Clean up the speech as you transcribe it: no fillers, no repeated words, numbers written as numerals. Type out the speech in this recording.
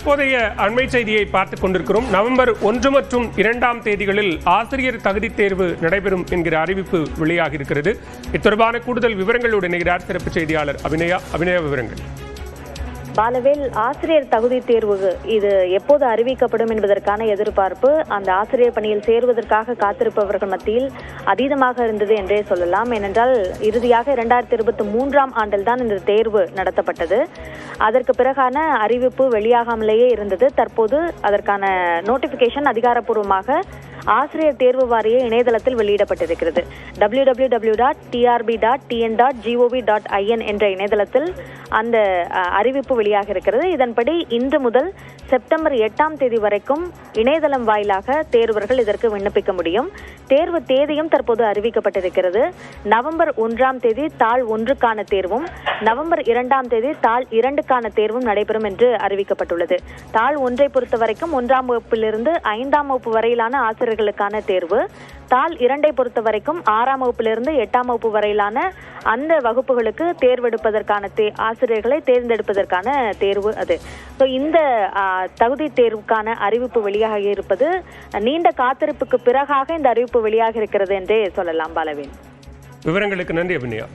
தற்போதைய அண்மை செய்தியை பார்த்துக் கொண்டிருக்கிறோம். நவம்பர் 1 மற்றும் 2ஆம் தேதிகளில் ஆசிரியர் தகுதி தேர்வு நடைபெறும் என்கிற அறிவிப்பு வெளியாகி இருக்கிறது. இத்தொடர்பான கூடுதல் விவரங்களோடு இணைகிறார் சிறப்பு செய்தியாளர் அபிநயா. விவரங்கள். பாலவேல், ஆசிரியர் தகுதி தேர்வு இது எப்போது அறிவிக்கப்படும் என்பதற்கான எதிர்பார்ப்பு அந்த ஆசிரியர் பணியில் சேருவதற்காக காத்திருப்பவர்கள் மத்தியில் அதீதமாக இருந்தது என்றே சொல்லலாம். ஏனென்றால் இறுதியாக 2023ஆம் ஆண்டில் தான் இந்த தேர்வு நடத்தப்பட்டது. அதற்கு பிறகான அறிவிப்பு வெளியாகாமலேயே இருந்தது. தற்போது அதற்கான நோட்டிபிகேஷன் அதிகாரப்பூர்வமாக ஆசிரியர் தேர்வு வாரிய இணையதளத்தில் வெளியிடப்பட்டிருக்கிறது. www.trb.tn.gov.in என்ற இணையதளத்தில் அந்த அறிவிப்பு வெளியாக இருக்கிறது. இதன்படி இன்று முதல் செப்டம்பர் 8ஆம் தேதி வரைக்கும் இணையதளம் வாயிலாக தேர்வர்கள் இதற்கு விண்ணப்பிக்க முடியும். தேர்வு தேதியும் தற்போது அறிவிக்கப்பட்டிருக்கிறது. நவம்பர் 1ஆம் தேதி தாள் 1க்கான தேர்வும், நவம்பர் 2ஆம் தேதி தாள் 2க்கான தேர்வும் நடைபெறும் என்று அறிவிக்கப்பட்டுள்ளது. தாள் 1ஐ பொறுத்த வரைக்கும் 1ஆம் வகுப்பிலிருந்து 5ஆம் வகுப்பு வரையிலான ஆசிரியர்களுக்கான தேர்வு, தாள் 2ஐ பொறுத்த வரைக்கும் 6ஆம் வகுப்பிலிருந்து 8ஆம் வகுப்பு வரையிலான அந்த வகுப்புகளுக்கு தேர்வெடுப்பதற்கான ஆசிரியர்களை தேர்ந்தெடுப்பதற்கான தேர்வு அது. இந்த தகுதி தேர்வுக்கான அறிவிப்பு வெளியாக இருப்பது நீண்ட காத்திருப்புக்கு பிறகாக இந்த அறிவிப்பு வெளியாக இருக்கிறது என்றே சொல்லலாம். பாலவேல், விவரங்களுக்கு நன்றி அபிநயா.